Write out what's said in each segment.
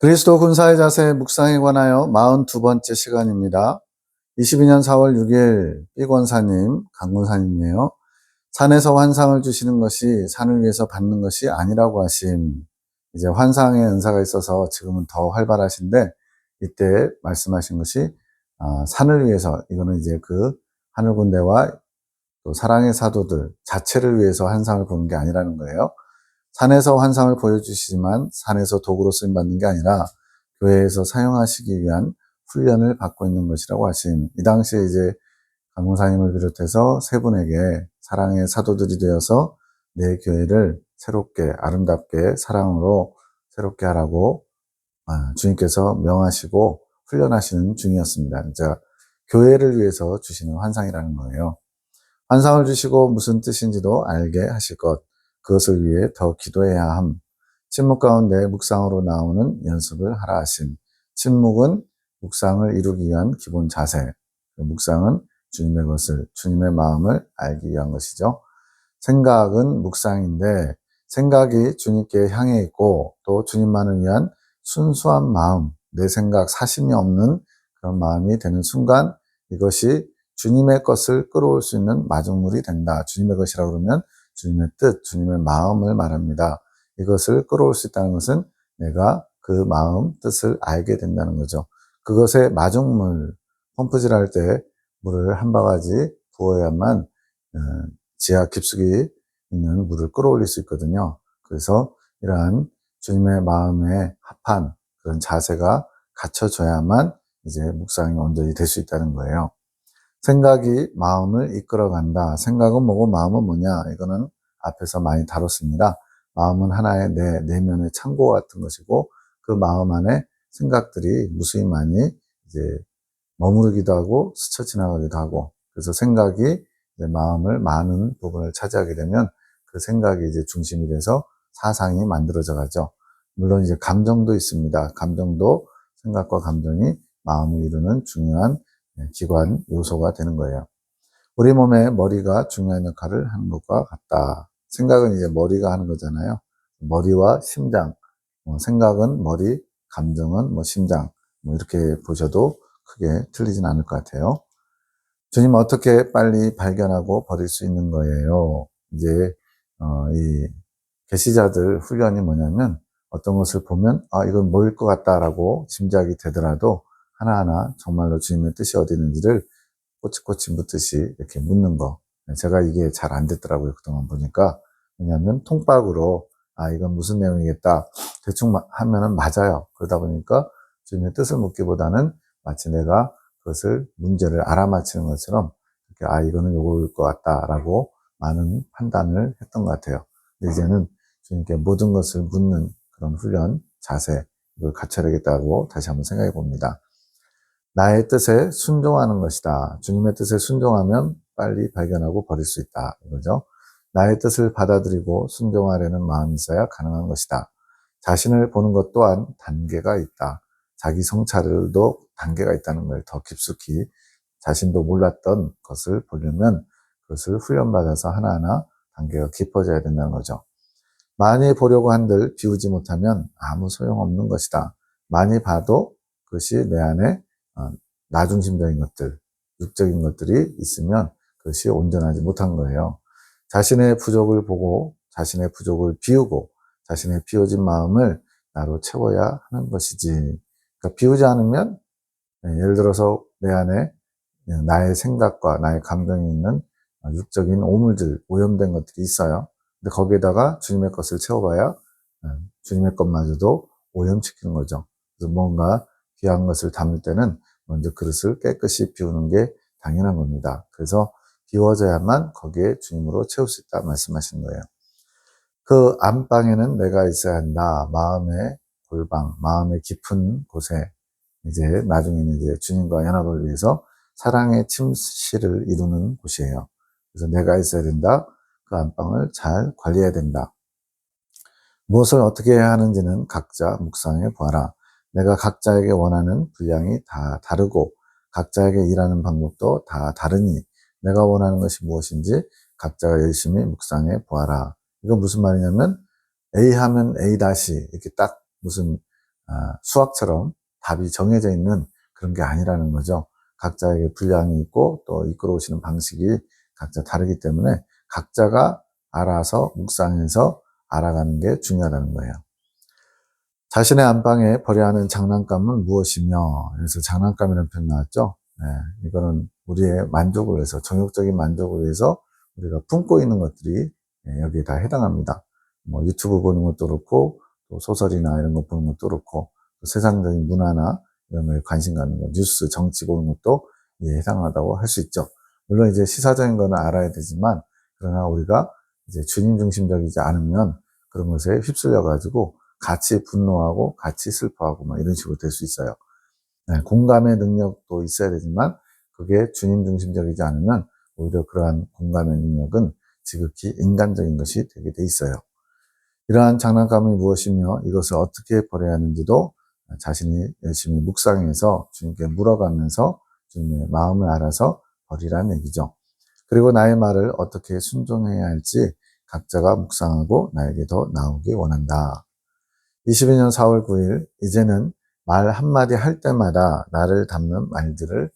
그리스도 군사의 자세 묵상에 관하여 42번째 시간입니다. 22년 4월 6일 삐권사님, 강권사님이에요. 산에서 환상을 주시는 것이 산을 위해서 받는 것이 아니라고 하심. 이제 환상의 은사가 있어서 지금은 더 활발하신데 이때 말씀하신 것이 산을 위해서, 이거는 이제 그 하늘군대와 또 사랑의 사도들 자체를 위해서 환상을 보는 게 아니라는 거예요. 산에서 환상을 보여주시지만 산에서 도구로 쓰임받는 게 아니라 교회에서 사용하시기 위한 훈련을 받고 있는 것이라고 하신, 이 당시에 이제 강문사님을 비롯해서 세 분에게 사랑의 사도들이 되어서 내 교회를 새롭게 아름답게 사랑으로 새롭게 하라고 주님께서 명하시고 훈련하시는 중이었습니다. 진짜 교회를 위해서 주시는 환상이라는 거예요. 환상을 주시고 무슨 뜻인지도 알게 하실 것, 그것을 위해 더 기도해야 함. 침묵 가운데 묵상으로 나오는 연습을 하라 하심. 침묵은 묵상을 이루기 위한 기본 자세. 묵상은 주님의 것을, 주님의 마음을 알기 위한 것이죠. 생각은 묵상인데 생각이 주님께 향해 있고 또 주님만을 위한 순수한 마음, 내 생각, 사심이 없는 그런 마음이 되는 순간 이것이 주님의 것을 끌어올 수 있는 마중물이 된다. 주님의 것이라고 그러면 주님의 뜻, 주님의 마음을 말합니다. 이것을 끌어올 수 있다는 것은 내가 그 마음, 뜻을 알게 된다는 거죠. 그것의 마중물, 펌프질할 때 물을 한 바가지 부어야만 지하 깊숙이 있는 물을 끌어올릴 수 있거든요. 그래서 이러한 주님의 마음에 합한 그런 자세가 갖춰져야만 이제 묵상이 온전히 될 수 있다는 거예요. 생각이 마음을 이끌어간다. 생각은 뭐고 마음은 뭐냐? 이거는 앞에서 많이 다뤘습니다. 마음은 하나의 내 내면의 창고 같은 것이고 그 마음 안에 생각들이 무수히 많이 이제 머무르기도 하고 스쳐 지나가기도 하고, 그래서 생각이 이제 마음을 많은 부분을 차지하게 되면 그 생각이 이제 중심이 돼서 사상이 만들어져 가죠. 물론 이제 감정도 있습니다. 감정도 생각과 감정이 마음을 이루는 중요한 기관 요소가 되는 거예요. 우리 몸에 머리가 중요한 역할을 하는 것과 같다. 생각은 이제 머리가 하는 거잖아요. 머리와 심장, 생각은 머리, 감정은 심장, 이렇게 보셔도 크게 틀리진 않을 것 같아요. 주님 어떻게 빨리 발견하고 버릴 수 있는 거예요? 이제 이 계시자들 훈련이 뭐냐면 어떤 것을 보면 이건 뭐일 것 같다라고 짐작이 되더라도 하나하나 정말로 주님의 뜻이 어디 있는지를 꼬치꼬치 묻듯이 이렇게 묻는 거. 제가 이게 잘 안 됐더라고요. 그동안 보니까. 왜냐하면 통박으로 이건 무슨 내용이겠다 대충 하면은 맞아요. 그러다 보니까 주님의 뜻을 묻기보다는 마치 내가 그것을 문제를 알아맞히는 것처럼 이렇게 이거는 요거일 것 같다라고 많은 판단을 했던 것 같아요. 근데 이제는 주님께 모든 것을 묻는 그런 훈련, 자세, 이걸 갖춰야겠다고 다시 한번 생각해 봅니다. 나의 뜻에 순종하는 것이다. 주님의 뜻에 순종하면 빨리 발견하고 버릴 수 있다. 이거죠. 나의 뜻을 받아들이고 순종하려는 마음이 있어야 가능한 것이다. 자신을 보는 것 또한 단계가 있다. 자기 성찰도 단계가 있다는 걸 더 깊숙이 자신도 몰랐던 것을 보려면 그것을 훈련받아서 하나하나 단계가 깊어져야 된다는 거죠. 많이 보려고 한들 비우지 못하면 아무 소용없는 것이다. 많이 봐도 그것이 내 안에 나중심적인 것들, 육적인 것들이 있으면 그것이 온전하지 못한 거예요. 자신의 부족을 보고 자신의 부족을 비우고 자신의 비워진 마음을 나로 채워야 하는 것이지. 그러니까 비우지 않으면 예를 들어서 내 안에 나의 생각과 나의 감정이 있는 육적인 오물들, 오염된 것들이 있어요. 근데 거기에다가 주님의 것을 채워봐야 주님의 것마저도 오염시키는 거죠. 그래서 뭔가 귀한 것을 담을 때는 먼저 그릇을 깨끗이 비우는 게 당연한 겁니다. 그래서 비워져야만 거기에 주님으로 채울 수 있다 말씀하시는 거예요. 그 안방에는 내가 있어야 한다. 마음의 골방, 마음의 깊은 곳에 이제 나중에는 이제 주님과 연합을 위해서 사랑의 침실을 이루는 곳이에요. 그래서 내가 있어야 된다. 그 안방을 잘 관리해야 된다. 무엇을 어떻게 해야 하는지는 각자 묵상해 보아라. 내가 각자에게 원하는 분량이 다 다르고 각자에게 일하는 방법도 다 다르니 내가 원하는 것이 무엇인지 각자가 열심히 묵상해 보아라. 이건 무슨 말이냐면 A 하면 A 다시 이렇게 딱 무슨 수학처럼 답이 정해져 있는 그런 게 아니라는 거죠. 각자에게 분량이 있고 또 이끌어오시는 방식이 각자 다르기 때문에 각자가 알아서 묵상해서 알아가는 게 중요하다는 거예요. 자신의 안방에 버려야 하는 장난감은 무엇이며, 그래서 장난감이라는 표현 나왔죠. 이거는 우리의 만족을 위해서, 정욕적인 만족을 위해서 우리가 품고 있는 것들이 여기에 다 해당합니다. 뭐 유튜브 보는 것도 그렇고, 또 소설이나 이런 거 보는 것도 그렇고, 또 세상적인 문화나 이런 거에 관심 갖는 거, 뉴스, 정치 보는 것도 해당하다고 할 수 있죠. 물론 이제 시사적인 거는 알아야 되지만, 그러나 우리가 이제 주님 중심적이지 않으면 그런 것에 휩쓸려 가지고 같이 분노하고 같이 슬퍼하고 막 이런 식으로 될 수 있어요. 공감의 능력도 있어야 되지만 그게 주님 중심적이지 않으면 오히려 그러한 공감의 능력은 지극히 인간적인 것이 되게 돼 있어요. 이러한 장난감이 무엇이며 이것을 어떻게 버려야 하는지도 자신이 열심히 묵상해서 주님께 물어가면서 주님의 마음을 알아서 버리라는 얘기죠. 그리고 나의 말을 어떻게 순종해야 할지 각자가 묵상하고 나에게 더 나오기 원한다. 22년 4월 9일, 이제는 말 한마디 할 때마다 나를 담는 말들을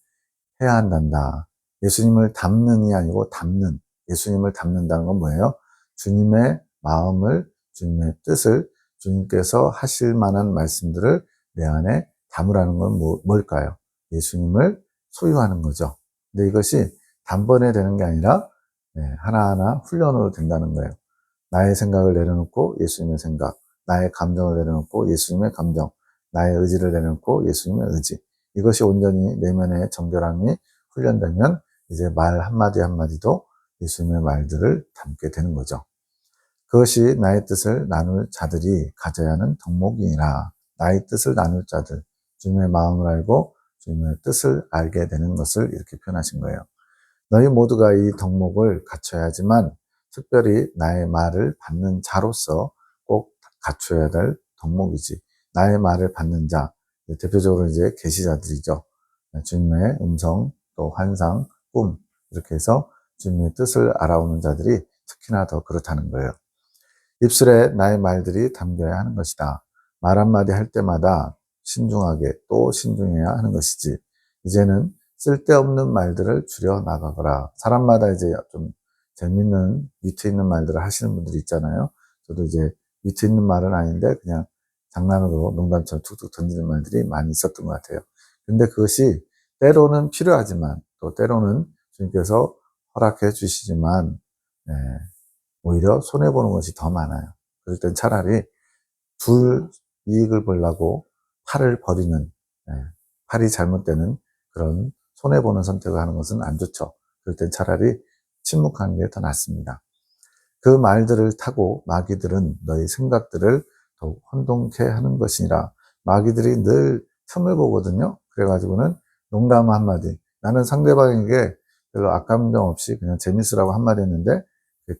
해야 한단다. 예수님을 담는이 아니고 담는, 예수님을 담는다는 건 뭐예요? 주님의 마음을, 주님의 뜻을, 주님께서 하실 만한 말씀들을 내 안에 담으라는 건 뭘까요? 예수님을 소유하는 거죠. 근데 이것이 단번에 되는 게 아니라 하나하나 훈련으로 된다는 거예요. 나의 생각을 내려놓고 예수님의 생각, 나의 감정을 내려놓고 예수님의 감정, 나의 의지를 내려놓고 예수님의 의지. 이것이 온전히 내면의 정결함이 훈련되면 이제 말 한마디 한마디도 예수님의 말들을 담게 되는 거죠. 그것이 나의 뜻을 나눌 자들이 가져야 하는 덕목이니라. 나의 뜻을 나눌 자들, 주님의 마음을 알고 주님의 뜻을 알게 되는 것을 이렇게 표현하신 거예요. 너희 모두가 이 덕목을 갖춰야 하지만 특별히 나의 말을 받는 자로서 꼭 갖춰야 될 덕목이지. 나의 말을 받는 자, 대표적으로 이제 계시자들이죠. 주님의 음성, 또 환상, 꿈 이렇게 해서 주님의 뜻을 알아오는 자들이 특히나 더 그렇다는 거예요. 입술에 나의 말들이 담겨야 하는 것이다. 말 한마디 할 때마다 신중하게 또 신중해야 하는 것이지. 이제는 쓸데없는 말들을 줄여 나가거라. 사람마다 이제 좀 재밌는 위트 있는 말들을 하시는 분들이 있잖아요. 저도 이제 위트 있는 말은 아닌데 그냥 장난으로 농담처럼 툭툭 던지는 말들이 많이 있었던 것 같아요. 근데 그것이 때로는 필요하지만 또 때로는 주님께서 허락해 주시지만 오히려 손해보는 것이 더 많아요. 그럴 땐 차라리 둘 이익을 보려고 팔을 버리는, 팔이 잘못되는 그런 손해보는 선택을 하는 것은 안 좋죠. 그럴 땐 차라리 침묵하는 게 더 낫습니다. 그 말들을 타고 마귀들은 너희 생각들을 더욱 혼동케 하는 것이니라. 마귀들이 늘 틈을 보거든요. 그래가지고는 농담 한마디. 나는 상대방에게 별로 악감정 없이 그냥 재밌으라고 한마디 했는데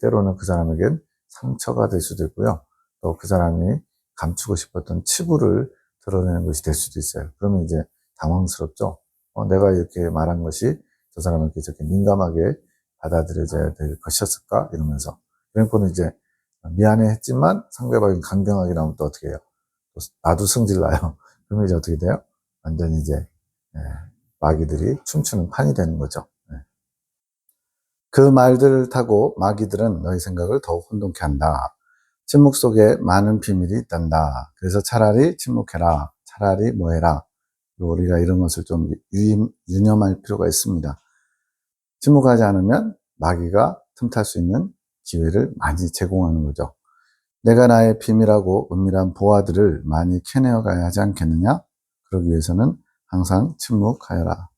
때로는 그 사람에겐 상처가 될 수도 있고요. 또 그 사람이 감추고 싶었던 치부를 드러내는 것이 될 수도 있어요. 그러면 이제 당황스럽죠. 내가 이렇게 말한 것이 저 사람에게 저렇게 민감하게 받아들여져야 될 것이었을까? 이러면서. 그러니까 이제 미안해 했지만 상대방이 강경하게 나오면 또 어떻게 해요? 또 나도 승질나요. 그러면 이제 어떻게 돼요? 완전히 이제 마귀들이 춤추는 판이 되는 거죠. 그 말들을 타고 마귀들은 너희 생각을 더욱 혼돈케 한다. 침묵 속에 많은 비밀이 있단다. 그래서 차라리 침묵해라. 차라리 뭐해라. 우리가 이런 것을 좀 유념할 필요가 있습니다. 침묵하지 않으면 마귀가 틈탈 수 있는 기회를 많이 제공하는 거죠. 내가 나의 비밀하고 은밀한 보화들을 많이 캐내어 가야 하지 않겠느냐? 그러기 위해서는 항상 침묵하여라.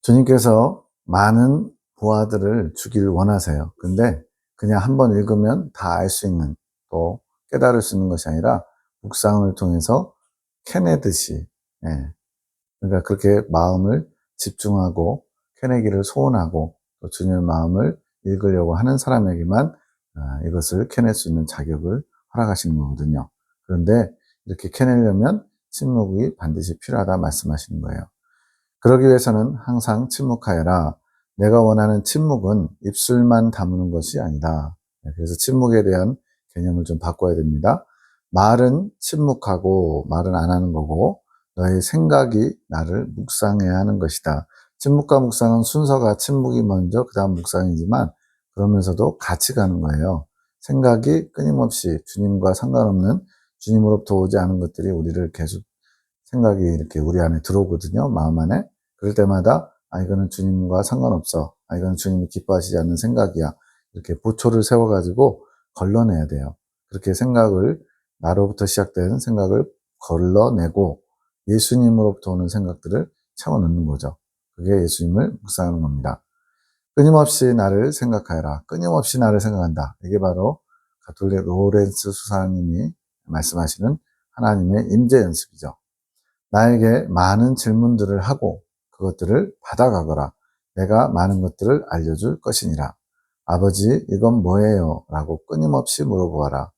주님께서 많은 보화들을 주길 원하세요. 근데 그냥 한번 읽으면 다 알 수 있는, 또 깨달을 수 있는 것이 아니라 묵상을 통해서 캐내듯이, 그러니까 그렇게 마음을 집중하고 캐내기를 소원하고 또 주님의 마음을 읽으려고 하는 사람에게만 이것을 캐낼 수 있는 자격을 허락하시는 거거든요. 그런데 이렇게 캐내려면 침묵이 반드시 필요하다 말씀하시는 거예요. 그러기 위해서는 항상 침묵하여라. 내가 원하는 침묵은 입술만 다무는 것이 아니다. 그래서 침묵에 대한 개념을 좀 바꿔야 됩니다. 말은 침묵하고 말은 안 하는 거고 너의 생각이 나를 묵상해야 하는 것이다. 침묵과 묵상은 순서가 침묵이 먼저 그 다음 묵상이지만 그러면서도 같이 가는 거예요. 생각이 끊임없이 주님과 상관없는 주님으로부터 오지 않은 것들이 우리를 계속 생각이 이렇게 우리 안에 들어오거든요. 마음 안에. 그럴 때마다 이거는 주님과 상관없어. 이거는 주님이 기뻐하시지 않는 생각이야. 이렇게 보초를 세워가지고 걸러내야 돼요. 그렇게 생각을 나로부터 시작된 생각을 걸러내고 예수님으로부터 오는 생각들을 채워넣는 거죠. 그게 예수님을 묵상하는 겁니다. 끊임없이 나를 생각하여라. 끊임없이 나를 생각한다. 이게 바로 가톨릭 로렌스 수사님이 말씀하시는 하나님의 임재 연습이죠. 나에게 많은 질문들을 하고 그것들을 받아가거라. 내가 많은 것들을 알려줄 것이니라. 아버지, 이건 뭐예요? 라고 끊임없이 물어보아라.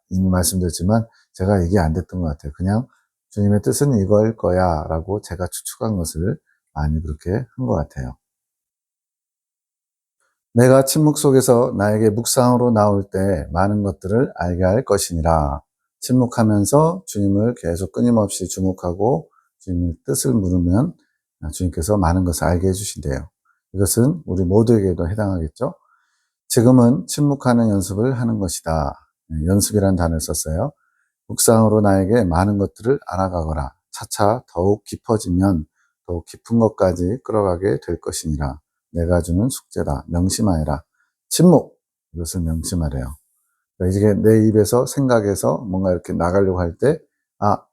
이미 말씀드렸지만 제가 얘기 안 됐던 것 같아요. 그냥 주님의 뜻은 이거일 거야 라고 제가 추측한 것을 많이 그렇게 한 것 같아요. 내가 침묵 속에서 나에게 묵상으로 나올 때 많은 것들을 알게 할 것이니라. 침묵하면서 주님을 계속 끊임없이 주목하고 주님의 뜻을 물으면 주님께서 많은 것을 알게 해주신대요. 이것은 우리 모두에게도 해당하겠죠. 지금은 침묵하는 연습을 하는 것이다. 연습이란 단어를 썼어요. 묵상으로 나에게 많은 것들을 알아가거라. 차차 더욱 깊어지면 더욱 깊은 것까지 끌어가게 될 것이니라. 내가 주는 숙제다. 명심하여라. 침묵. 이것을 명심하래요. 그러니까 이게 내 입에서 생각에서 뭔가 이렇게 나가려고 할 때,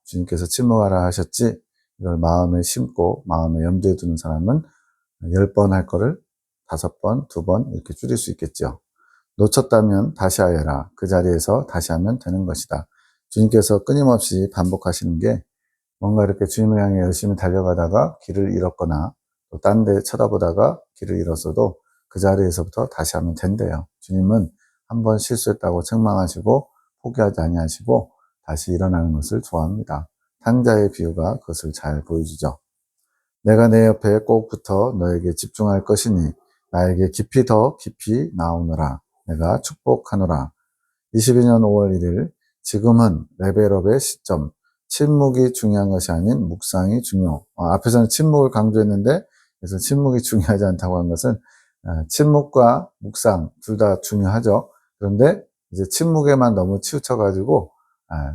주님께서 침묵하라 하셨지. 이걸 마음에 심고 마음에 염두에 두는 사람은 10번 할 거를 5번, 2번 이렇게 줄일 수 있겠죠. 놓쳤다면 다시 하여라. 그 자리에서 다시 하면 되는 것이다. 주님께서 끊임없이 반복하시는 게 뭔가 이렇게 주님을 향해 열심히 달려가다가 길을 잃었거나 또 딴 데 쳐다보다가 길을 잃었어도 그 자리에서부터 다시 하면 된대요. 주님은 한번 실수했다고 책망하시고 포기하지 아니하시고 다시 일어나는 것을 좋아합니다. 탕자의 비유가 그것을 잘 보여주죠. 내가 내 옆에 꼭 붙어 너에게 집중할 것이니 나에게 깊이 더 깊이 나오너라. 내가 축복하노라. 22년 5월 1일 지금은 레벨업의 시점. 침묵이 중요한 것이 아닌 묵상이 중요. 앞에서는 침묵을 강조했는데 그래서 침묵이 중요하지 않다고 한 것은 침묵과 묵상 둘 다 중요하죠. 그런데 이제 침묵에만 너무 치우쳐가지고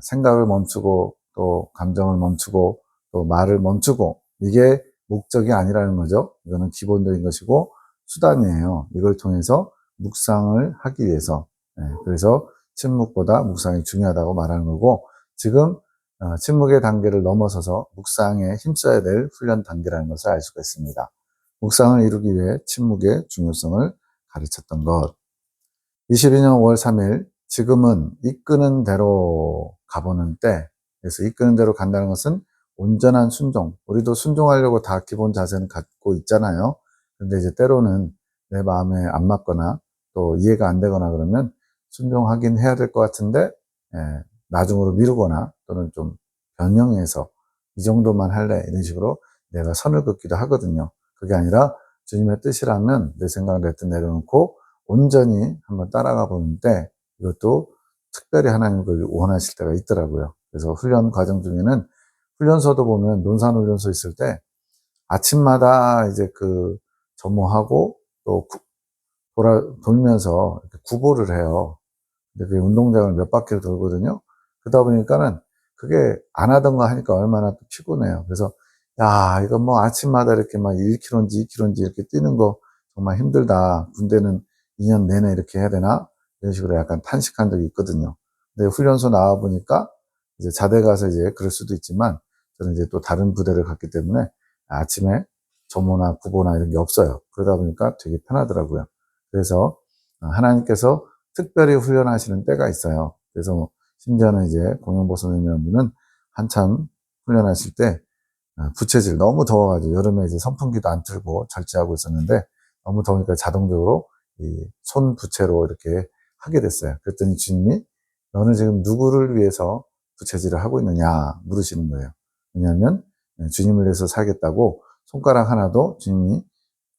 생각을 멈추고 또 감정을 멈추고 또 말을 멈추고 이게 목적이 아니라는 거죠. 이거는 기본적인 것이고 수단이에요. 이걸 통해서 묵상을 하기 위해서. 그래서 침묵보다 묵상이 중요하다고 말하는 거고 지금 침묵의 단계를 넘어서서 묵상에 힘써야 될 훈련 단계라는 것을 알 수가 있습니다. 묵상을 이루기 위해 침묵의 중요성을 가르쳤던 것. 22년 5월 3일 지금은 이끄는 대로 가보는 때. 그래서 이끄는 대로 간다는 것은 온전한 순종. 우리도 순종하려고 다 기본 자세는 갖고 있잖아요. 그런데 이제 때로는 내 마음에 안 맞거나 또 이해가 안 되거나 그러면 순종하긴 해야 될 것 같은데 나중으로 미루거나 또는 좀 변형해서 이 정도만 할래 이런 식으로 내가 선을 긋기도 하거든요. 그게 아니라 주님의 뜻이라면 내 생각을 냈든 내려놓고 온전히 한번 따라가 보는데 이것도 특별히 하나님 을 원하실 때가 있더라고요. 그래서 훈련 과정 중에는 훈련소도 보면 논산훈련소 있을 때 아침마다 이제 그 점호하고 또 돌면서 구보를 해요. 근데 그 운동장을 몇 바퀴를 돌거든요. 그러다 보니까는 그게 안 하던 거 하니까 얼마나 또 피곤해요. 그래서 야, 이거 뭐 아침마다 이렇게 막 1km인지 2km인지 이렇게 뛰는 거 정말 힘들다. 군대는 2년 내내 이렇게 해야 되나? 이런 식으로 약간 탄식한 적이 있거든요. 근데 훈련소 나와 보니까 이제 자대 가서 이제 그럴 수도 있지만 저는 이제 또 다른 부대를 갔기 때문에 아침에 점호나 구보나 이런 게 없어요. 그러다 보니까 되게 편하더라고요. 그래서 하나님께서 특별히 훈련하시는 때가 있어요. 그래서 심지어는 이제 공영보선이라는 분은 한참 훈련하실 때 부채질 너무 더워가지고 여름에 이제 선풍기도 안 틀고 절제하고 있었는데 너무 더우니까 자동적으로 이 손 부채로 이렇게 하게 됐어요. 그랬더니 주님이 너는 지금 누구를 위해서 부채질을 하고 있느냐 물으시는 거예요. 왜냐하면 주님을 위해서 살겠다고 손가락 하나도 주님이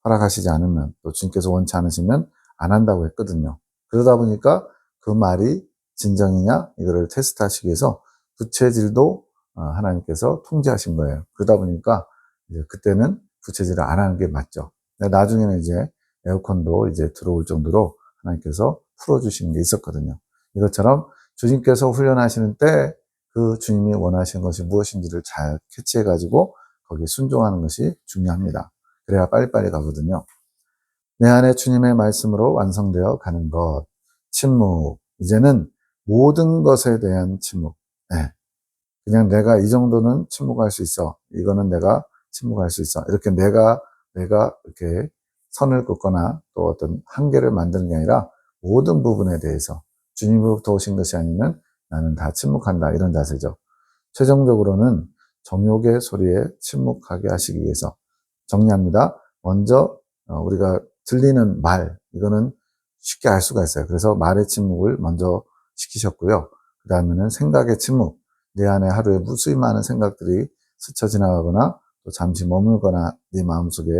허락하시지 않으면 또 주님께서 원치 않으시면 안 한다고 했거든요. 그러다 보니까 그 말이 진정이냐 이거를 테스트하시기 위해서 부채질도 하나님께서 통제하신 거예요. 그러다 보니까 이제 그때는 부채질을 안 하는 게 맞죠. 나중에는 이제 에어컨도 이제 들어올 정도로 하나님께서 풀어주시는 게 있었거든요. 이것처럼 주님께서 훈련하시는 때 그 주님이 원하시는 것이 무엇인지를 잘 캐치해가지고 거기에 순종하는 것이 중요합니다. 그래야 빨리빨리 가거든요. 내 안에 주님의 말씀으로 완성되어 가는 것. 침묵. 이제는 모든 것에 대한 침묵. 네. 그냥 내가 이 정도는 침묵할 수 있어. 이거는 내가 침묵할 수 있어. 이렇게 내가 이렇게 선을 긋거나 또 어떤 한계를 만드는 게 아니라 모든 부분에 대해서 주님으로부터 오신 것이 아니면 나는 다 침묵한다. 이런 자세죠. 최종적으로는 정욕의 소리에 침묵하게 하시기 위해서 정리합니다. 먼저 우리가 들리는 말, 이거는 쉽게 알 수가 있어요. 그래서 말의 침묵을 먼저 시키셨고요. 그 다음에는 생각의 침묵. 내 안에 하루에 무수히 많은 생각들이 스쳐 지나가거나 또 잠시 머물거나 네 마음속에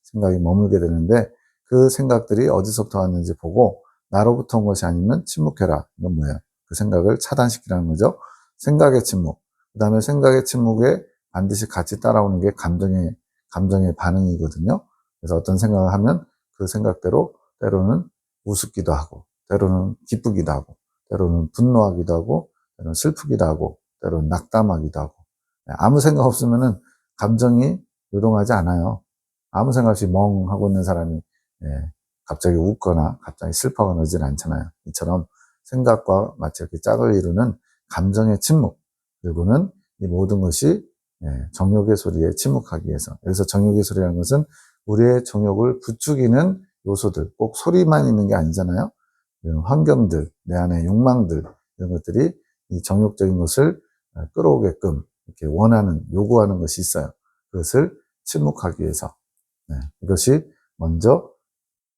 생각이 머물게 되는데 그 생각들이 어디서부터 왔는지 보고 나로부터 온 것이 아니면 침묵해라. 이건 뭐예요? 그 생각을 차단시키라는 거죠. 생각의 침묵. 그 다음에 생각의 침묵에 반드시 같이 따라오는 게 감정의 반응이거든요. 그래서 어떤 생각을 하면 그 생각대로 때로는 우습기도 하고, 때로는 기쁘기도 하고, 때로는 분노하기도 하고, 때로는 슬프기도 하고, 때로는 낙담하기도 하고. 아무 생각 없으면은 감정이 요동하지 않아요. 아무 생각 없이 멍하고 있는 사람이 갑자기 웃거나 갑자기 슬퍼하거나 그러진 않잖아요. 이처럼 생각과 마치 이렇게 짝을 이루는 감정의 침묵, 그리고는 이 모든 것이 정욕의 소리에 침묵하기 위해서. 여기서 정욕의 소리라는 것은 우리의 정욕을 부추기는 요소들, 꼭 소리만 있는 게 아니잖아요. 이런 환경들, 내 안의 욕망들, 이런 것들이 이 정욕적인 것을 끌어오게끔 이렇게 원하는, 요구하는 것이 있어요. 그것을 침묵하기 위해서. 이것이 먼저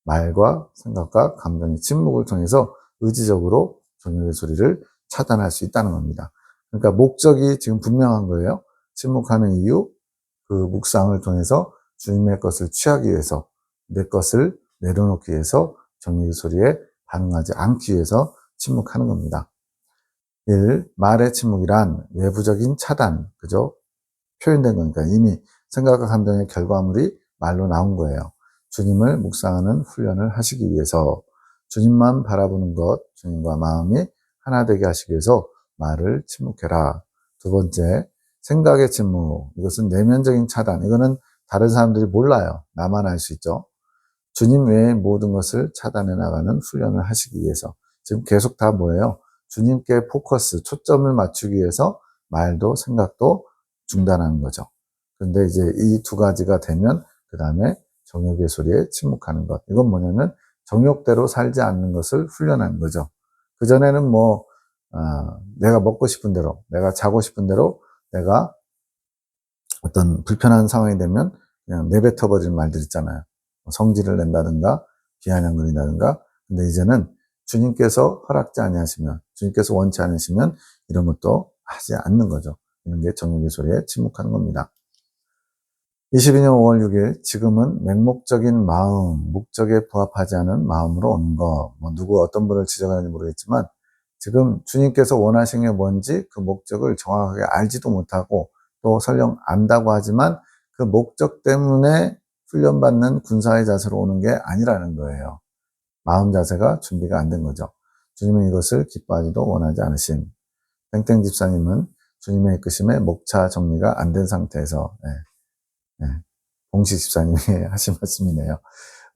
말과 생각과 감정의 침묵을 통해서 의지적으로 정욕의 소리를 차단할 수 있다는 겁니다. 그러니까 목적이 지금 분명한 거예요. 침묵하는 이유, 그 묵상을 통해서 주님의 것을 취하기 위해서, 내 것을 내려놓기 위해서 정욕의 소리에 반응하지 않기 위해서 침묵하는 겁니다. 1. 말의 침묵이란 외부적인 차단, 그죠? 표현된 거니까 이미 생각과 감정의 결과물이 말로 나온 거예요. 주님을 묵상하는 훈련을 하시기 위해서 주님만 바라보는 것, 주님과 마음이 하나 되게 하시기 위해서 말을 침묵해라. 두 번째, 생각의 침묵. 이것은 내면적인 차단. 이거는 다른 사람들이 몰라요. 나만 알 수 있죠. 주님 외의 모든 것을 차단해 나가는 훈련을 하시기 위해서. 지금 계속 다 뭐예요? 주님께 포커스, 초점을 맞추기 위해서 말도 생각도 중단하는 거죠. 그런데 이제 이 두 가지가 되면 그 다음에 정욕의 소리에 침묵하는 것. 이건 뭐냐면 정욕대로 살지 않는 것을 훈련하는 거죠. 그전에는 내가 먹고 싶은 대로, 내가 자고 싶은 대로, 내가 어떤 불편한 상황이 되면 그냥 내뱉어버리는 말들 있잖아요. 성질을 낸다든가, 비아냥거린다든가. 근데 이제는 주님께서 허락지 아니하시면, 주님께서 원치 않으시면 이런 것도 하지 않는 거죠. 이런 게 정욕의 소리에 침묵하는 겁니다. 22년 5월 6일, 지금은 맹목적인 마음, 목적에 부합하지 않은 마음으로 오는 거. 누구 어떤 분을 지적하는지 모르겠지만, 지금 주님께서 원하시는 게 뭔지 그 목적을 정확하게 알지도 못하고, 또 설령 안다고 하지만 그 목적 때문에 훈련받는 군사의 자세로 오는 게 아니라는 거예요. 마음 자세가 준비가 안 된 거죠. 주님은 이것을 기뻐하지도 원하지 않으신. 땡땡 집사님은 주님의 이끄심에 목차 정리가 안 된 상태에서 공식 집사님이 하신 말씀이네요.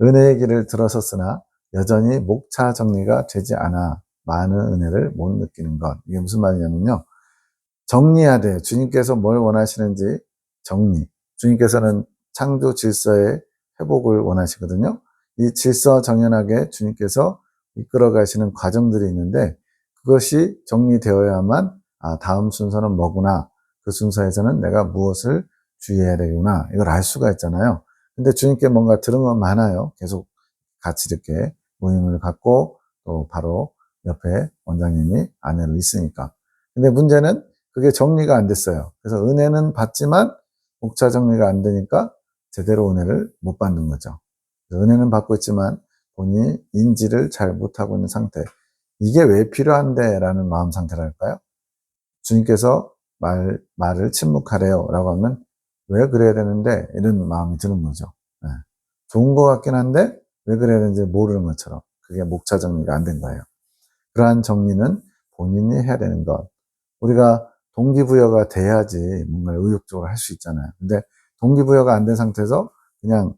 은혜의 길을 들어섰으나 여전히 목차 정리가 되지 않아 많은 은혜를 못 느끼는 것. 이게 무슨 말이냐면요. 정리해야 돼요. 주님께서 뭘 원하시는지 정리. 주님께서는 창조 질서의 회복을 원하시거든요. 이 질서 정연하게 주님께서 이끌어 가시는 과정들이 있는데 그것이 정리되어야만 다음 순서는 뭐구나. 그 순서에서는 내가 무엇을 주의해야 되구나. 이걸 알 수가 있잖아요. 근데 주님께 뭔가 들은 건 많아요. 계속 같이 이렇게 모임을 갖고 또 바로 옆에 원장님이 아내로 있으니까. 근데 문제는 그게 정리가 안 됐어요. 그래서 은혜는 받지만 목차 정리가 안 되니까 제대로 은혜를 못 받는 거죠. 은혜는 받고 있지만 본인이 인지를 잘 못하고 있는 상태. 이게 왜 필요한데? 라는 마음 상태랄까요? 주님께서 말을 침묵하래요. 라고 하면 왜 그래야 되는데? 이런 마음이 드는 거죠. 네. 좋은 것 같긴 한데 왜 그래야 되는지 모르는 것처럼 그게 목차 정리가 안 된 거예요. 그러한 정리는 본인이 해야 되는 것. 우리가 동기부여가 돼야지 뭔가를 의욕적으로 할 수 있잖아요. 근데 동기부여가 안 된 상태에서 그냥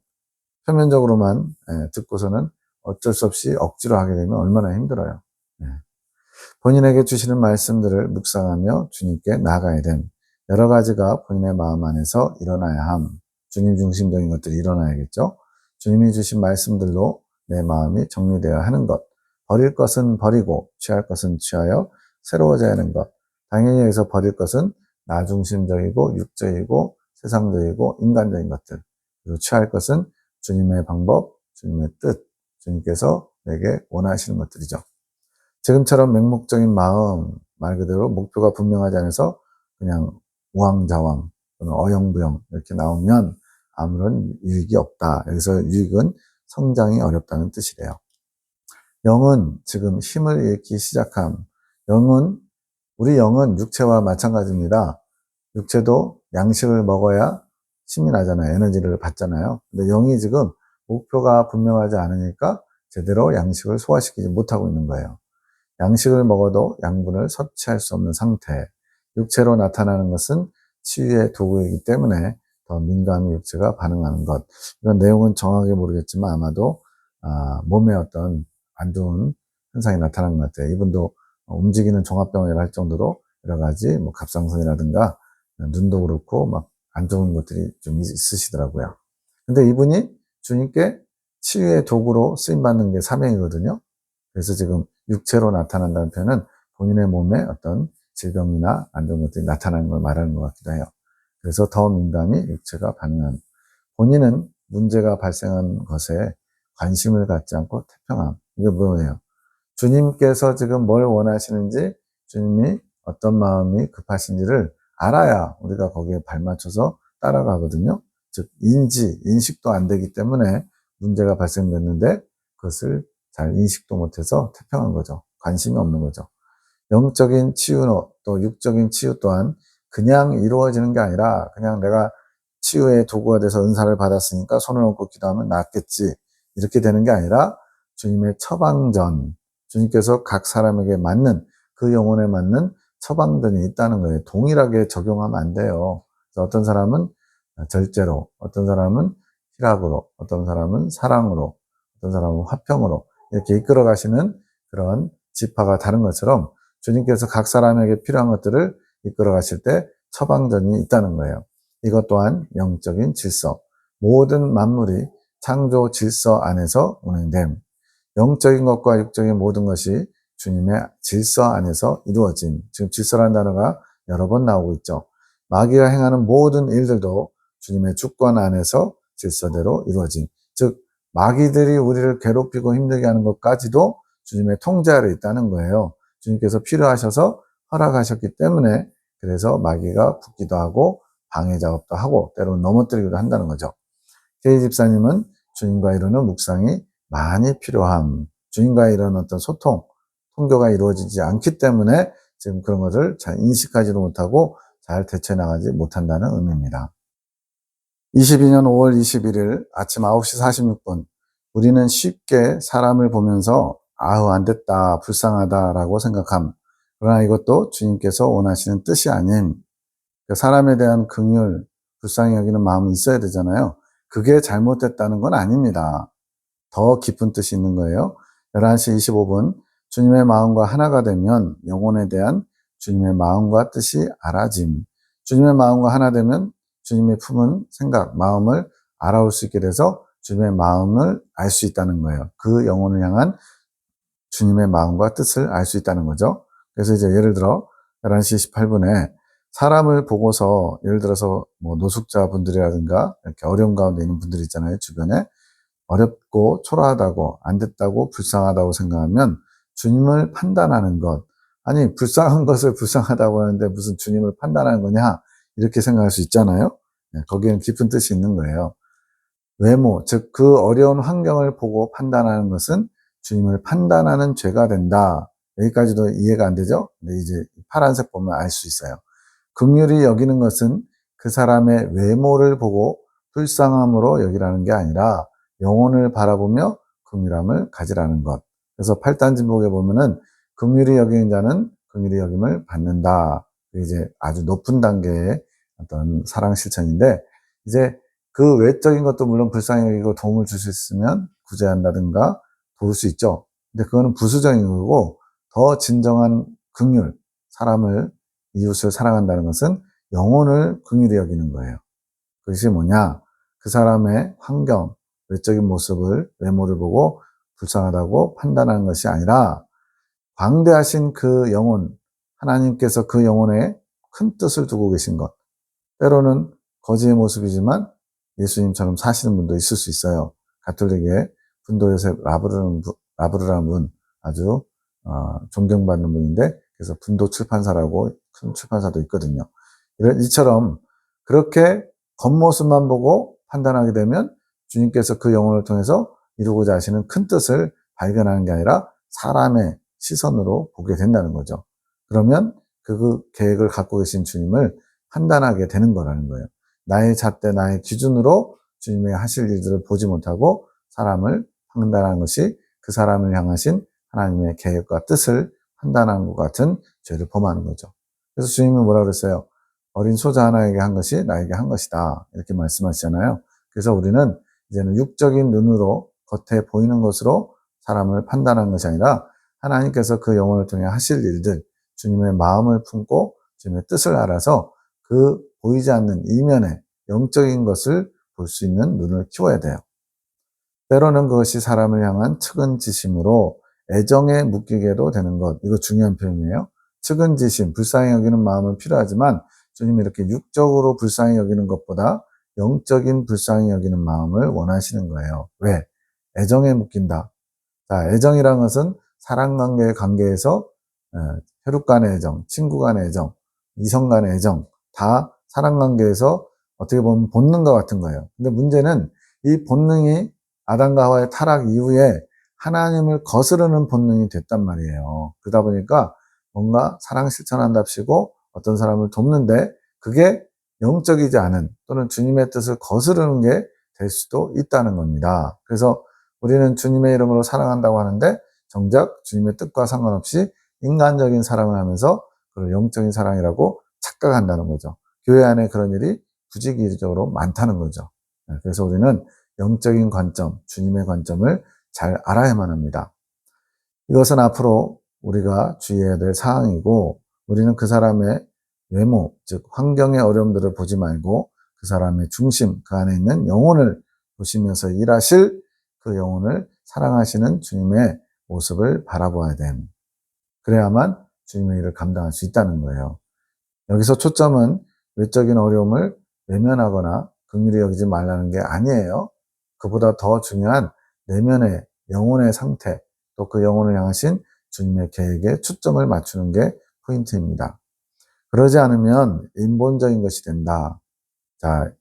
표면적으로만 듣고서는 어쩔 수 없이 억지로 하게 되면 얼마나 힘들어요. 예. 본인에게 주시는 말씀들을 묵상하며 주님께 나아가야 됨. 여러 가지가 본인의 마음 안에서 일어나야 함. 주님 중심적인 것들이 일어나야겠죠. 주님이 주신 말씀들로 내 마음이 정리되어야 하는 것. 버릴 것은 버리고 취할 것은 취하여 새로워져야 하는 것. 당연히 여기서 버릴 것은 나 중심적이고 육적이고 세상적이고 인간적인 것들. 그리고 취할 것은 주님의 방법, 주님의 뜻, 주님께서 내게 원하시는 것들이죠. 지금처럼 맹목적인 마음, 말 그대로 목표가 분명하지 않아서 그냥 우왕좌왕 또는 어영부영 이렇게 나오면 아무런 유익이 없다. 여기서 유익은 성장이 어렵다는 뜻이래요. 영은 지금 힘을 잃기 시작함. 우리 영은 육체와 마찬가지입니다. 육체도 양식을 먹어야 힘이 나잖아요. 에너지를 받잖아요. 근데 영이 지금 목표가 분명하지 않으니까 제대로 양식을 소화시키지 못하고 있는 거예요. 양식을 먹어도 양분을 섭취할 수 없는 상태. 육체로 나타나는 것은 치유의 도구이기 때문에 더 민감히 육체가 반응하는 것. 이런 내용은 정확하게 모르겠지만 아마도 몸에 어떤 안 좋은 현상이 나타나는 것 같아요. 이분도 움직이는 종합병원이라 할 정도로 여러 가지 뭐 갑상선이라든가 눈도 그렇고 막 안 좋은 것들이 좀 있으시더라고요. 근데 이분이 주님께 치유의 도구로 쓰임받는 게 사명이거든요. 그래서 지금 육체로 나타난다는 표현은 본인의 몸에 어떤 질병이나 안 좋은 것들이 나타나는 걸 말하는 것 같기도 해요. 그래서 더 민감히 육체가 반응한. 본인은 문제가 발생한 것에 관심을 갖지 않고 태평함. 이게 뭐예요? 주님께서 지금 뭘 원하시는지, 주님이 어떤 마음이 급하신지를 알아야 우리가 거기에 발맞춰서 따라가거든요. 즉, 인식도 안 되기 때문에 문제가 발생됐는데 그것을 잘 인식도 못해서 태평한 거죠. 관심이 없는 거죠. 영적인 치유, 또 육적인 치유 또한 그냥 이루어지는 게 아니라 그냥 내가 치유의 도구가 돼서 은사를 받았으니까 손을 얹고 기도하면 낫겠지. 이렇게 되는 게 아니라 주님의 처방전, 주님께서 각 사람에게 맞는 그 영혼에 맞는 처방전이 있다는 거예요. 동일하게 적용하면 안 돼요. 그래서 어떤 사람은 절제로, 어떤 사람은 희락으로, 어떤 사람은 사랑으로, 어떤 사람은 화평으로 이렇게 이끌어 가시는 그런 지파가 다른 것처럼 주님께서 각 사람에게 필요한 것들을 이끌어 가실 때 처방전이 있다는 거예요. 이것 또한 영적인 질서. 모든 만물이 창조 질서 안에서 운행됨. 영적인 것과 육적인 모든 것이 주님의 질서 안에서 이루어진, 지금 질서라는 단어가 여러 번 나오고 있죠. 마귀가 행하는 모든 일들도 주님의 주권 안에서 질서대로 이루어진, 즉 마귀들이 우리를 괴롭히고 힘들게 하는 것까지도 주님의 통제 아래 있다는 거예요. 주님께서 필요하셔서 허락하셨기 때문에 그래서 마귀가 붙기도 하고 방해 작업도 하고 때로는 넘어뜨리기도 한다는 거죠. K 집사님은 주님과 이루는 묵상이 많이 필요함. 주님과 이런 어떤 소통, 통교가 이루어지지 않기 때문에 지금 그런 것을 잘 인식하지도 못하고 잘 대처해 나가지 못한다는 의미입니다. 22년 5월 21일 아침 9시 46분. 우리는 쉽게 사람을 보면서 아우 안 됐다, 불쌍하다라고 생각함. 그러나 이것도 주님께서 원하시는 뜻이 아닌 사람에 대한 긍휼, 불쌍히 여기는 마음이 있어야 되잖아요. 그게 잘못됐다는 건 아닙니다. 더 깊은 뜻이 있는 거예요. 11시 25분 주님의 마음과 하나가 되면 영혼에 대한 주님의 마음과 뜻이 알아짐. 주님의 마음과 하나 되면 주님의 품은 생각, 마음을 알아올 수 있게 돼서 주님의 마음을 알 수 있다는 거예요. 그 영혼을 향한 주님의 마음과 뜻을 알 수 있다는 거죠. 그래서 이제 예를 들어 11시 28분에 사람을 보고서 예를 들어서 뭐 노숙자분들이라든가 이렇게 어려운 가운데 있는 분들 있잖아요. 주변에 어렵고 초라하다고 안 됐다고 불쌍하다고 생각하면 주님을 판단하는 것. 아니 불쌍한 것을 불쌍하다고 하는데 무슨 주님을 판단하는 거냐 이렇게 생각할 수 있잖아요. 거기에는 깊은 뜻이 있는 거예요. 외모, 즉 그 어려운 환경을 보고 판단하는 것은 주님을 판단하는 죄가 된다. 여기까지도 이해가 안 되죠? 근데 이제 파란색 보면 알 수 있어요. 긍휼히 여기는 것은 그 사람의 외모를 보고 불쌍함으로 여기라는 게 아니라 영혼을 바라보며 긍휼함을 가지라는 것. 그래서 8단진복에 보면은 긍휼히 여기는 자는 긍휼히 여김을 받는다. 이제 아주 높은 단계의 어떤 사랑 실천인데, 이제 그 외적인 것도 물론 불쌍히 여기고 도움을 줄 수 있으면 구제한다든가 도울 수 있죠. 근데 그거는 부수적인 거고, 더 진정한 긍휼, 사람을, 이웃을 사랑한다는 것은 영혼을 긍휼히 여기는 거예요. 그것이 뭐냐? 그 사람의 환경, 외적인 모습을, 외모를 보고 불쌍하다고 판단하는 것이 아니라 광대하신 그 영혼, 하나님께서 그 영혼에 큰 뜻을 두고 계신 것. 때로는 거지의 모습이지만 예수님처럼 사시는 분도 있을 수 있어요. 가톨릭의 분도 요셉 라브르라는 분, 아주 존경받는 분인데, 그래서 분도 출판사라고 큰 출판사도 있거든요. 이처럼 그렇게 겉모습만 보고 판단하게 되면 주님께서 그 영혼을 통해서 이루고자 하시는 큰 뜻을 발견하는 게 아니라 사람의 시선으로 보게 된다는 거죠. 그러면 그 계획을 갖고 계신 주님을 판단하게 되는 거라는 거예요. 나의 잣대, 나의 기준으로 주님의 하실 일들을 보지 못하고 사람을 판단하는 것이 그 사람을 향하신 하나님의 계획과 뜻을 판단한 것 같은 죄를 범하는 거죠. 그래서 주님은 뭐라 그랬어요? 어린 소자 하나에게 한 것이 나에게 한 것이다. 이렇게 말씀하시잖아요. 그래서 우리는 이제는 육적인 눈으로 겉에 보이는 것으로 사람을 판단하는 것이 아니라 하나님께서 그 영혼을 통해 하실 일들, 주님의 마음을 품고 주님의 뜻을 알아서 그 보이지 않는 이면의 영적인 것을 볼 수 있는 눈을 키워야 돼요. 때로는 그것이 사람을 향한 측은지심으로 애정에 묶이게도 되는 것. 이거 중요한 표현이에요. 측은지심, 불쌍히 여기는 마음은 필요하지만 주님이 이렇게 육적으로 불쌍히 여기는 것보다 영적인 불쌍히 여기는 마음을 원하시는 거예요. 왜? 애정에 묶인다. 자, 애정이라는 것은 사랑관계의 관계에서 혈육 간의 애정, 친구 간의 애정, 이성 간의 애정, 다 사랑관계에서 어떻게 보면 본능과 같은 거예요. 근데 문제는 이 본능이 아담과 하와의 타락 이후에 하나님을 거스르는 본능이 됐단 말이에요. 그러다 보니까 뭔가 사랑 실천한답시고 어떤 사람을 돕는데 그게 영적이지 않은 또는 주님의 뜻을 거스르는 게 될 수도 있다는 겁니다. 그래서 우리는 주님의 이름으로 사랑한다고 하는데 정작 주님의 뜻과 상관없이 인간적인 사랑을 하면서 그걸 영적인 사랑이라고 착각한다는 거죠. 교회 안에 그런 일이 부지기적으로 많다는 거죠. 그래서 우리는 영적인 관점, 주님의 관점을 잘 알아야만 합니다. 이것은 앞으로 우리가 주의해야 될 사항이고 우리는 그 사람의 외모, 즉 환경의 어려움들을 보지 말고 그 사람의 중심, 그 안에 있는 영혼을 보시면서 일하실 그 영혼을 사랑하시는 주님의 모습을 바라보아야 됨. 그래야만 주님의 일을 감당할 수 있다는 거예요. 여기서 초점은 외적인 어려움을 외면하거나 긍휼히 여기지 말라는 게 아니에요. 그보다 더 중요한 내면의 영혼의 상태, 또 그 영혼을 향하신 주님의 계획에 초점을 맞추는 게 포인트입니다. 그러지 않으면 인본적인 것이 된다. 자,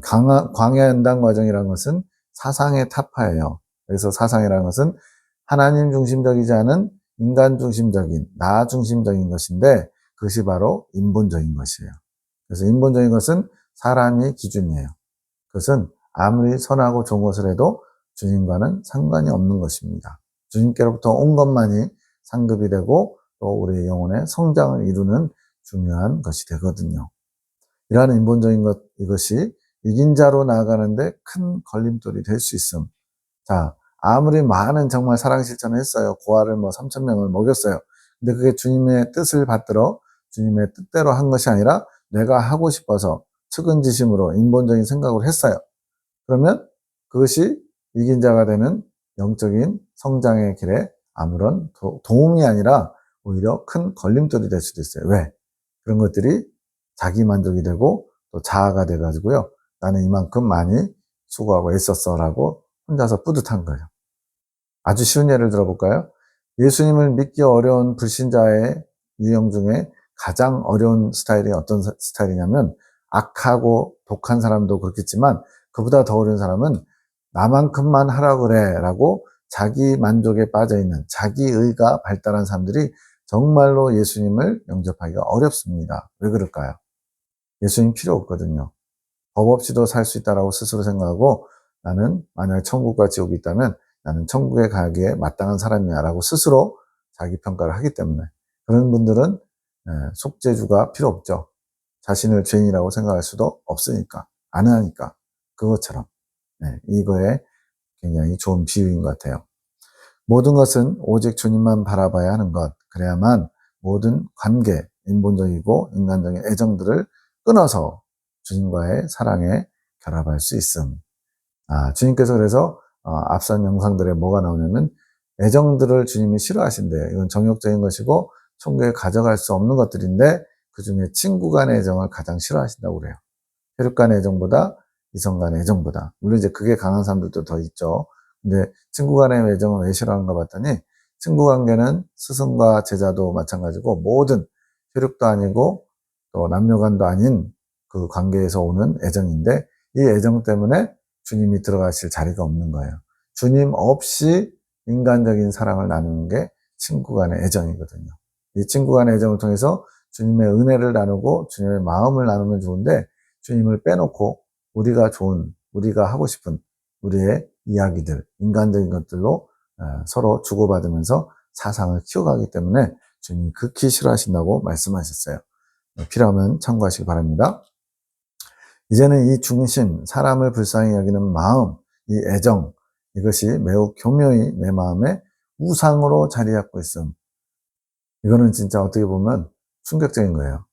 광야 연단 과정이라는 것은 사상의 타파예요. 그래서 사상이라는 것은 하나님 중심적이지 않은 인간 중심적인, 나 중심적인 것인데 그것이 바로 인본적인 것이에요. 그래서 인본적인 것은 사람이 기준이에요. 그것은 아무리 선하고 좋은 것을 해도 주님과는 상관이 없는 것입니다. 주님께로부터 온 것만이 상급이 되고 또 우리의 영혼의 성장을 이루는 중요한 것이 되거든요. 이러한 인본적인 것, 이것이 이긴 자로 나아가는데 큰 걸림돌이 될 수 있음. 자, 아무리 많은 정말 사랑 실천을 했어요. 고아를 3,000명을 먹였어요. 근데 그게 주님의 뜻을 받들어 주님의 뜻대로 한 것이 아니라 내가 하고 싶어서 측은지심으로 인본적인 생각을 했어요. 그러면 그것이 이긴 자가 되는 영적인 성장의 길에 아무런 도움이 아니라 오히려 큰 걸림돌이 될 수도 있어요. 왜? 그런 것들이 자기 만족이 되고 또 자아가 돼가지고요. 나는 이만큼 많이 수고하고 애썼어 라고 혼자서 뿌듯한 거예요. 아주 쉬운 예를 들어볼까요? 예수님을 믿기 어려운 불신자의 유형 중에 가장 어려운 스타일이 어떤 스타일이냐면 악하고 독한 사람도 그렇겠지만 그보다 더 어려운 사람은 나만큼만 하라 그래 라고 자기 만족에 빠져있는 자기의가 발달한 사람들이 정말로 예수님을 영접하기가 어렵습니다. 왜 그럴까요? 예수님 필요 없거든요. 법 없이도 살 수 있다라고 스스로 생각하고 나는 만약에 천국과 지옥이 있다면 나는 천국에 가기에 마땅한 사람이야 라고 스스로 자기 평가를 하기 때문에 그런 분들은 속죄주가 필요 없죠. 자신을 죄인이라고 생각할 수도 없으니까, 안 하니까. 그것처럼 이거에 굉장히 좋은 비유인 것 같아요. 모든 것은 오직 주님만 바라봐야 하는 것, 그래야만 모든 관계, 인본적이고 인간적인 애정들을 끊어서 주님과의 사랑에 결합할 수 있음. 주님께서 그래서 앞선 영상들에 뭐가 나오냐면 애정들을 주님이 싫어하신대요. 이건 정욕적인 것이고 천국에 가져갈 수 없는 것들인데 그 중에 친구 간의 애정을 가장 싫어하신다고 그래요. 혈육 간의 애정보다 이성 간의 애정보다. 물론 이제 그게 강한 사람들도 더 있죠. 근데 친구 간의 애정은 왜 싫어하는가 봤더니 친구 관계는 스승과 제자도 마찬가지고 모든 혈육도 아니고 또 남녀간도 아닌 그 관계에서 오는 애정인데 이 애정 때문에 주님이 들어가실 자리가 없는 거예요. 주님 없이 인간적인 사랑을 나누는 게 친구 간의 애정이거든요. 이 친구 간의 애정을 통해서 주님의 은혜를 나누고 주님의 마음을 나누면 좋은데 주님을 빼놓고 우리가 좋은, 우리가 하고 싶은 우리의 이야기들, 인간적인 것들로 서로 주고받으면서 사상을 키워가기 때문에 주님이 극히 싫어하신다고 말씀하셨어요. 필요하면 참고하시기 바랍니다. 이제는 이 중심, 사람을 불쌍히 여기는 마음, 이 애정, 이것이 매우 교묘히 내 마음에 우상으로 자리 잡고 있음. 이거는 진짜 어떻게 보면 충격적인 거예요.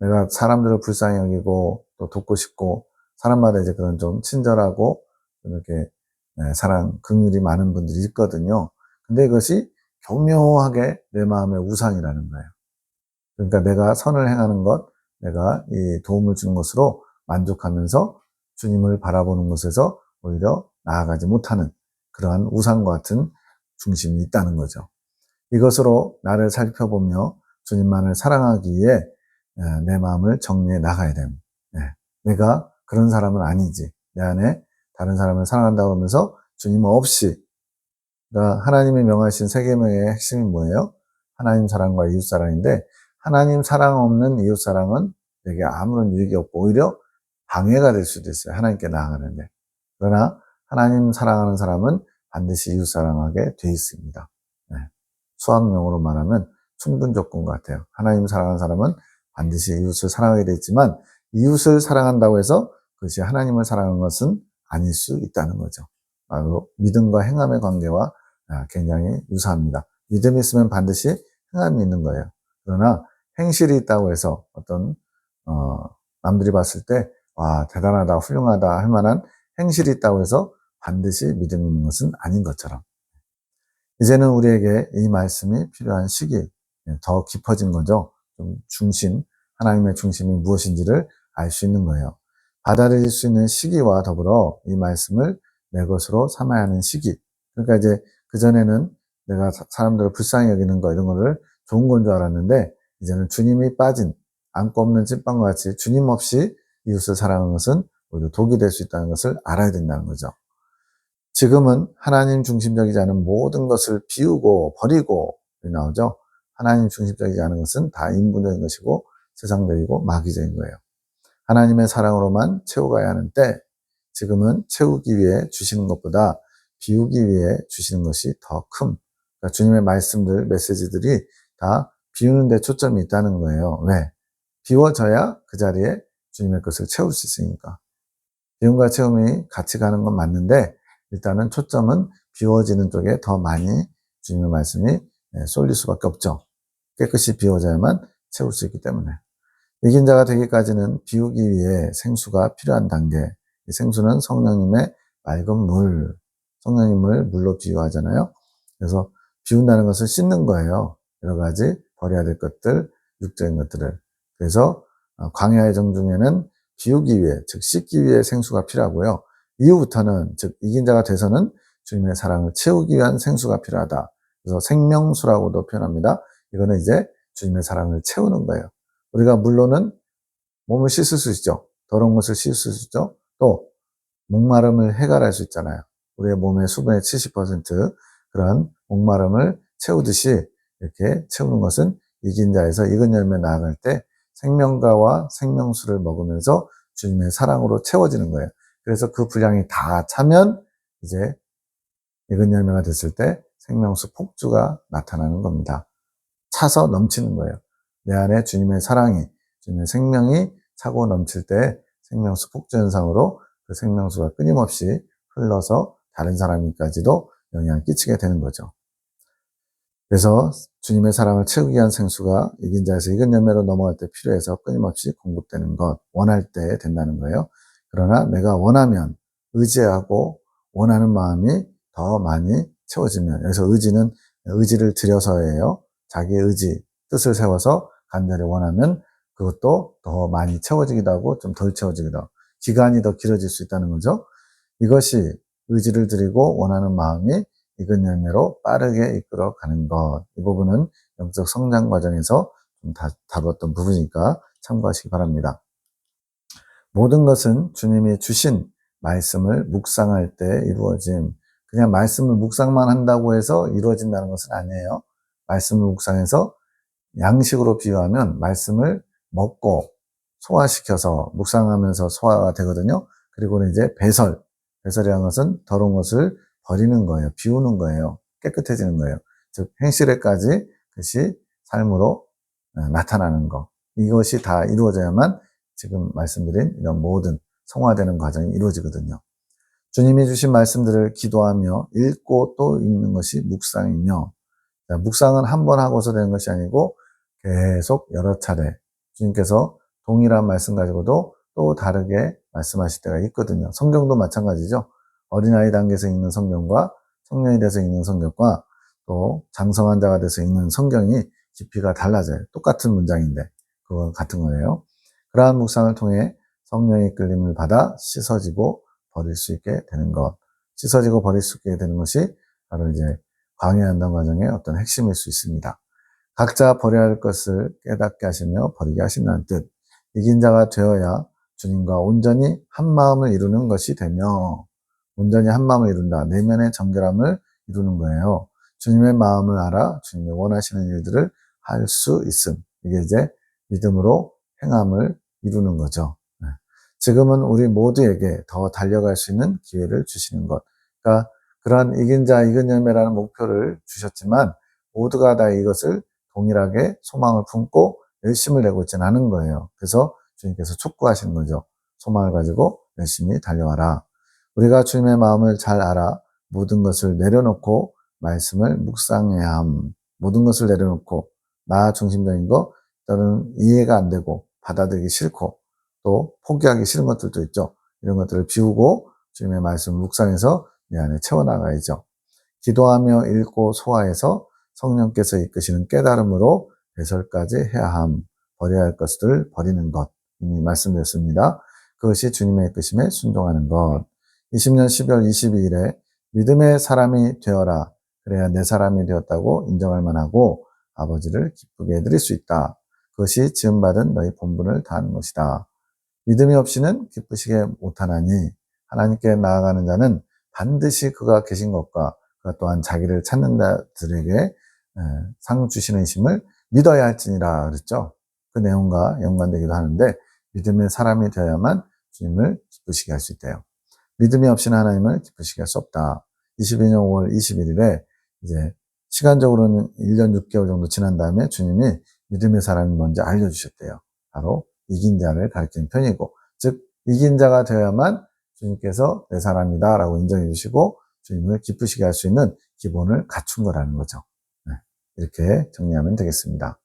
내가 사람들을 불쌍히 여기고 또 돕고 싶고 사람마다 이제 그런 좀 친절하고 이렇게 사랑, 긍휼이 많은 분들이 있거든요. 근데 이것이 교묘하게 내 마음의 우상이라는 거예요. 그러니까 내가 선을 행하는 것, 내가 이 도움을 주는 것으로 만족하면서 주님을 바라보는 것에서 오히려 나아가지 못하는 그러한 우상과 같은 중심이 있다는 거죠. 이것으로 나를 살펴보며 주님만을 사랑하기 위해 내 마음을 정리해 나가야 됩니다. 내가 그런 사람은 아니지. 내 안에 다른 사람을 사랑한다고 하면서 주님 없이, 그러니까 하나님이 명하신 세 계명의 핵심이 뭐예요? 하나님 사랑과 이웃 사랑인데 하나님 사랑 없는 이웃 사랑은 내게 아무런 유익이 없고 오히려 방해가 될 수도 있어요. 하나님께 나아가는데. 그러나 하나님 사랑하는 사람은 반드시 이웃 사랑하게 돼 있습니다. 수학용어로 말하면 충분 조건 같아요. 하나님 사랑하는 사람은 반드시 이웃을 사랑하게 돼 있지만 이웃을 사랑한다고 해서 그것이 하나님을 사랑하는 것은 아닐 수 있다는 거죠. 바로 믿음과 행함의 관계와 굉장히 유사합니다. 믿음이 있으면 반드시 행함이 있는 거예요. 그러나 행실이 있다고 해서 어떤 남들이 봤을 때 와 대단하다 훌륭하다 할 만한 행실이 있다고 해서 반드시 믿음이 있는 것은 아닌 것처럼 이제는 우리에게 이 말씀이 필요한 시기 더 깊어진 거죠. 좀 중심, 하나님의 중심이 무엇인지를 알 수 있는 거예요. 받아들일 수 있는 시기와 더불어 이 말씀을 내 것으로 삼아야 하는 시기. 그러니까 이제 그전에는 내가 사람들을 불쌍히 여기는 거 이런 거를 좋은 건 줄 알았는데 이제는 주님이 빠진 안고 없는 찐빵과 같이 주님 없이 이웃을 사랑하는 것은 오히려 독이 될 수 있다는 것을 알아야 된다는 거죠. 지금은 하나님 중심적이지 않은 모든 것을 비우고 버리고 나오죠. 하나님 중심적이지 않은 것은 다 인본적인 것이고 세상적이고 마귀적인 거예요. 하나님의 사랑으로만 채워가야 하는 때 지금은 채우기 위해 주시는 것보다 비우기 위해 주시는 것이 더 큰, 그러니까 주님의 말씀들, 메시지들이 다 비우는 데 초점이 있다는 거예요. 왜? 비워져야 그 자리에 주님의 것을 채울 수 있으니까. 비움과 채움이 같이 가는 건 맞는데 일단은 초점은 비워지는 쪽에 더 많이 주님의 말씀이 쏠릴 수밖에 없죠. 깨끗이 비워져야만 채울 수 있기 때문에. 이긴 자가 되기까지는 비우기 위해 생수가 필요한 단계. 이 생수는 성령님의 맑은 물, 성령님을 물로 비유하잖아요. 그래서 비운다는 것을 씻는 거예요. 여러 가지 버려야 될 것들, 육적인 것들을. 그래서 광야의 정 중에는 비우기 위해, 즉 씻기 위해 생수가 필요하고요. 이후부터는, 즉 이긴 자가 돼서는 주님의 사랑을 채우기 위한 생수가 필요하다. 그래서 생명수라고도 표현합니다. 이거는 이제 주님의 사랑을 채우는 거예요. 우리가 물로는 몸을 씻을 수 있죠. 더러운 것을 씻을 수 있죠. 또 목마름을 해결할 수 있잖아요. 우리의 몸의 수분의 70% 그런 목마름을 채우듯이 이렇게 채우는 것은 이긴 자에서 익은 열매 나아갈 때 생명가와 생명수를 먹으면서 주님의 사랑으로 채워지는 거예요. 그래서 그 분량이 다 차면 이제 익은 열매가 됐을 때 생명수 폭주가 나타나는 겁니다. 차서 넘치는 거예요. 내 안에 주님의 사랑이, 주님의 생명이 차고 넘칠 때 생명수 폭주 현상으로 그 생명수가 끊임없이 흘러서 다른 사람에게까지도 영향을 끼치게 되는 거죠. 그래서 주님의 사랑을 채우기 위한 생수가 이긴 자에서 익은 열매로 넘어갈 때 필요해서 끊임없이 공급되는 것, 원할 때 된다는 거예요. 그러나 내가 원하면, 의지하고 원하는 마음이 더 많이 채워지면, 여기서 의지는 의지를 들여서예요. 자기의 의지, 뜻을 세워서 간절히 원하면 그것도 더 많이 채워지기도 하고 좀 덜 채워지기도 하고 기간이 더 길어질 수 있다는 거죠. 이것이 의지를 드리고 원하는 마음이 익은 열매로 빠르게 이끌어가는 것. 이 부분은 영적 성장 과정에서 좀 다뤘던 부분이니까 참고하시기 바랍니다. 모든 것은 주님이 주신 말씀을 묵상할 때 이루어짐. 그냥 말씀을 묵상만 한다고 해서 이루어진다는 것은 아니에요. 말씀을 묵상해서 양식으로 비유하면 말씀을 먹고 소화시켜서 묵상하면서 소화가 되거든요. 그리고는 이제 배설이라는 것은 더러운 것을 버리는 거예요. 비우는 거예요. 깨끗해지는 거예요. 즉 행실에까지 그것이 삶으로 나타나는 것. 이것이 다 이루어져야만 지금 말씀드린 이런 모든 성화되는 과정이 이루어지거든요. 주님이 주신 말씀들을 기도하며 읽고 또 읽는 것이 묵상이며, 묵상은 한 번 하고서 되는 것이 아니고 계속 여러 차례 주님께서 동일한 말씀 가지고도 또 다르게 말씀하실 때가 있거든요. 성경도 마찬가지죠. 어린아이 단계에서 읽는 성경과 청년이 돼서 읽는 성경과 또 장성한 자가 돼서 읽는 성경이 깊이가 달라져요. 똑같은 문장인데 그건 같은 거예요. 그러한 묵상을 통해 성령의 이끌림을 받아 씻어지고 버릴 수 있게 되는 것. 씻어지고 버릴 수 있게 되는 것이 바로 이제 광야한단 과정의 어떤 핵심일 수 있습니다. 각자 버려야 할 것을 깨닫게 하시며 버리게 하신다는 뜻. 이긴 자가 되어야 주님과 온전히 한 마음을 이루는 것이 되며, 온전히 한 마음을 이룬다. 내면의 정결함을 이루는 거예요. 주님의 마음을 알아 주님이 원하시는 일들을 할 수 있음. 이게 이제 믿음으로 행함을 이루는 거죠. 지금은 우리 모두에게 더 달려갈 수 있는 기회를 주시는 것. 그러니까 그러한 이긴 자, 익은 열매라는 목표를 주셨지만 모두가 다 이것을 동일하게 소망을 품고 열심을 내고 있지는 않은 거예요. 그래서 주님께서 촉구하시는 거죠. 소망을 가지고 열심히 달려와라. 우리가 주님의 마음을 잘 알아 모든 것을 내려놓고 말씀을 묵상해야 함. 모든 것을 내려놓고 나 중심적인 거 또는 이해가 안 되고 받아들이기 싫고 또 포기하기 싫은 것들도 있죠. 이런 것들을 비우고 주님의 말씀을 묵상해서 내 안에 채워나가야죠. 기도하며 읽고 소화해서 성령께서 이끄시는 깨달음으로 배설까지 해야 함. 버려야 할 것을 버리는 것. 이미 말씀드렸습니다. 그것이 주님의 이끄심에 순종하는 것. 20년 12월 22일에 믿음의 사람이 되어라. 그래야 내 사람이 되었다고 인정할 만하고 아버지를 기쁘게 해드릴 수 있다. 그것이 지음받은 너희 본분을 다하는 것이다. 믿음이 없이는 기쁘시게 못하나니 하나님께 나아가는 자는 반드시 그가 계신 것과 그가 또한 자기를 찾는 자들에게 상 주시는 힘을 믿어야 할지니라 그랬죠. 그 내용과 연관되기도 하는데 믿음의 사람이 되어야만 주님을 기쁘시게 할 수 있대요. 믿음이 없이는 하나님을 기쁘시게 할 수 없다. 22년 5월 21일에 이제 시간적으로는 1년 6개월 정도 지난 다음에 주님이 믿음의 사람이 뭔지 알려주셨대요. 바로 이긴 자를 가리키는 편이고, 즉 이긴 자가 되어야만 주님께서 내 사람이다 라고 인정해 주시고 주님을 기쁘시게 할 수 있는 기본을 갖춘 거라는 거죠. 이렇게 정리하면 되겠습니다.